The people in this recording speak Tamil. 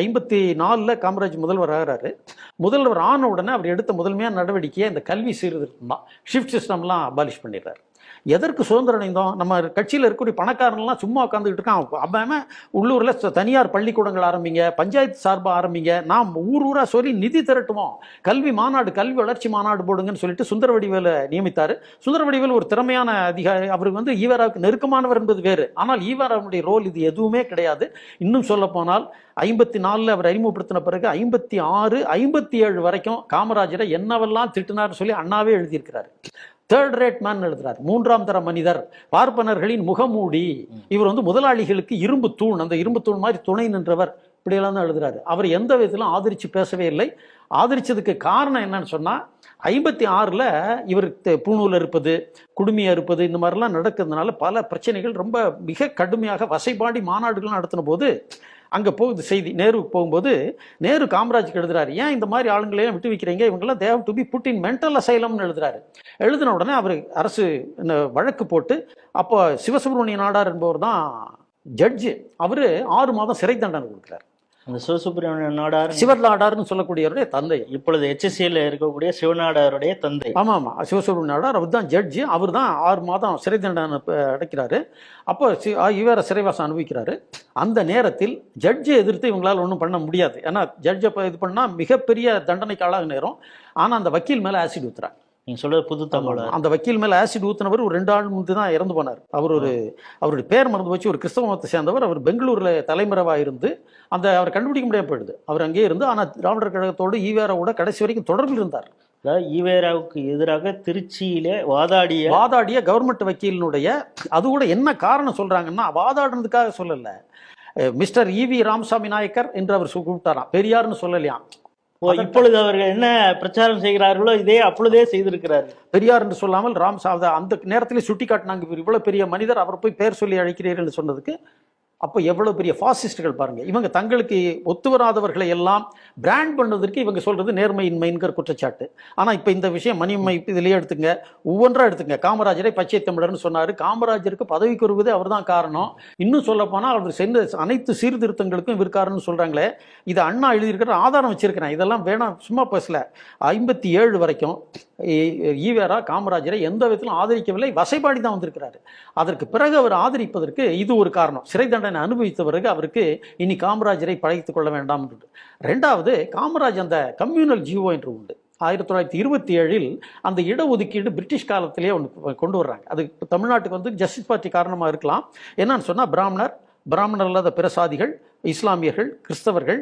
54 காமராஜ் முதல்வர் ஆகிறாரு. முதல்வர் ஆன உடனே அவர் எடுத்த முதன்மையான நடவடிக்கையை இந்த கல்வி சீர்திருத்தம் தான். ஷிஃப்ட் சிஸ்டம்லாம் அபாலிஷ் பண்ணிடுறாரு. எதற்கு சுதந்திரம் அடைந்தோம்? நம்ம கட்சியில் இருக்கக்கூடிய பணக்காரன்லாம் சும்மா உட்காந்துக்கிட்டு இருக்கான். அவன் உள்ளூரில் தனியார் பள்ளிக்கூடங்கள் ஆரம்பிங்க, பஞ்சாயத்து சார்பாக ஆரம்பிங்க, நாம் ஊராக சொல்லி நிதி திரட்டுவோம், கல்வி மாநாடு, கல்வி வளர்ச்சி மாநாடு போடுங்கன்னு சொல்லிட்டு சுந்தரவடிவேலை நியமித்தார். சுந்தரவடிவேல் ஒரு திறமையான அதிகாரி. அவருக்கு ஈவேராவுக்கு நெருக்கமானவர் என்பது வேறு. ஆனால் ஈவேராவுடைய ரோல் இது எதுவுமே கிடையாது. இன்னும் சொல்ல போனால் 54 அவர் அறிமுகப்படுத்தின பிறகு 56, 57 வரைக்கும் காமராஜரை என்னவெல்லாம் திட்டினார்னு சொல்லி அண்ணாவே எழுதியிருக்கிறார். தேர்ட் ரேட் மேன் எழுதுறார். 3ஆம் தர மனிதர், பார்ப்பனர்களின் முகமூடி, இவர் முதலாளிகளுக்கு இரும்பு தூண், அந்த இரும்பு தூண் மாதிரி துணை நின்றவர், இப்படியெல்லாம் தான் எழுதுறாரு. அவர் எந்த விதத்திலும் ஆதரிச்சு பேசவே இல்லை. ஆதரிச்சதுக்கு காரணம் என்னன்னு சொன்னா 56ல் இவர் பூணூல் இருப்பது, குடுமியா இருப்பது, இந்த மாதிரிலாம் நடக்கிறதுனால பல பிரச்சனைகள் ரொம்ப மிக கடுமையாக வசைபாடி மாநாடுகள் நடத்தின போது அங்கே போகுது செய்தி. நேருவுக்கு போகும்போது நேரு காமராஜுக்கு எழுதுறாரு, ஏன் இந்த மாதிரி ஆளுங்களையும் விட்டு வைக்கிறீங்க, இவங்கெல்லாம் they've to be put in mental அசைலம்னு எழுதுறாரு. எழுதின உடனே அவர் அரசு வழக்கு போட்டு, அப்போ சிவசுப்ரமணிய நாடார் என்பவர் தான் ஜட்ஜு, அவர் 6 மாதம் சிறை தண்டனை கொடுக்குறாரு. அந்த சிவசுப்ரமணிய நாடார், சிவநாடார்னு சொல்லக்கூடியவருடைய தந்தை, இப்பொழுது HSCல இருக்கக்கூடிய சிவநாடாருடைய தந்தை. ஆமாம், சிவசுப்ரமணிய நாடார், அவர் தான் ஜட்ஜு, அவர் தான் 6 மாதம் சிறை தண்டனை அடைக்கிறாரு. அப்போ இவர சிறைவாசம் அனுபவிக்கிறாரு. அந்த நேரத்தில் ஜட்ஜை எதிர்த்து இவங்களால் ஒன்றும் பண்ண முடியாது. ஏன்னா ஜட்ஜை இது பண்ணால் மிகப்பெரிய தண்டனைக்கு ஆளாக நேரம். ஆனால் அந்த வக்கீல் மேலே ஆசிட் ஊத்துறாங்க. நீங்க சொல்றது புது தமிழ். அந்த வக்கீல் மேல ஆசிட் ஊத்தினவர் ஒரு 2 ஆண்டு முன்பு தான் இறந்து போனார். அவருடைய பேர் மறந்து போச்சு. ஒரு கிறிஸ்தவ மதத்தை சேர்ந்தவர். அவர் பெங்களூர்ல தலைமறைவாக இருந்து அவர் கண்டுபிடிக்க முடியாம போயிடுது. அவர் அங்கேயே இருந்து, ஆனால் திராவிடர் கழகத்தோடு ஈவேராவோட கடைசி வரைக்கும் தொடர்பில் இருந்தார். ஈவேராவுக்கு எதிராக திருச்சியிலே வாதாடிய கவர்மெண்ட் வக்கீலினுடைய, அது கூட என்ன காரணம் சொல்றாங்கன்னா, வாதாடுறதுக்காக சொல்லல, மிஸ்டர் EV ராமசாமி நாயக்கர் என்று அவர் கூப்பிட்டாராம், பெரியார்னு சொல்லலையாம். இப்பொழுது அவர்கள் என்ன பிரச்சாரம் செய்கிறார்களோ இதே அப்பொழுதே செய்திருக்கிறார். பெரியார் என்று சொல்லாமல் அந்த நேரத்திலே சுட்டி காட்டினாங்க, இவ்வளவு பெரிய மனிதர், அவர் போய் பேர் சொல்லி அழைக்கிறீர்கள் சொன்னதுக்கு. அப்போ எவ்வளவு பெரிய ஃபாசிஸ்டுகள் பாருங்க. இவங்க தங்களுக்கு ஒத்து வராதவர்களை எல்லாம் பிராண்ட் பண்ணுவதற்கு இவங்க சொல்றது நேர்மையின்மைங்கிற குற்றச்சாட்டு. ஆனா இப்ப இந்த விஷயம் மணிமை இதுலயே எடுத்துங்க, ஒவ்வொன்றா எடுத்துங்க. காமராஜரை பச்சை தமிழர்னு சொன்னாரு. காமராஜருக்கு பதவிக்கு வருவது அவர் தான் காரணம். இன்னும் சொல்ல போனால் அவர் சென்ற அனைத்து சீர்திருத்தங்களுக்கும் இவர் காரணம்னு சொல்றாங்களே. இது அண்ணா எழுதியிருக்கிற ஆதாரம் வச்சிருக்கிறேன். இதெல்லாம் வேணாம், சும்மா பேசல. 57 வரைக்கும் ஈவேரா காமராஜரை எந்த விதத்திலும் ஆதரிக்கவில்லை, வசைபாடி தான் வந்திருக்கிறாரு. அதற்கு பிறகு அவர் ஆதரிப்பதற்கு இது ஒரு காரணம். சிறை தண்டனை அனுபவித்த பிறகு அவருக்கு இனி காமராஜரை பழகித்துக் கொள்ள வேண்டாம். 2வது, காமராஜ் அந்த கம்யூனல் ஜிஓ என்று உண்டு. 1927 அந்த இடஒதுக்கீடு பிரிட்டிஷ் காலத்திலேயே ஒன்று கொண்டு வர்றாங்க. அது தமிழ்நாட்டுக்கு ஜஸ்டிஸ் பார்ட்டி காரணமாக இருக்கலாம். என்னன்னு சொன்னால், பிராமணர் அல்லாத பிற சாதிகள், இஸ்லாமியர்கள், கிறிஸ்தவர்கள்,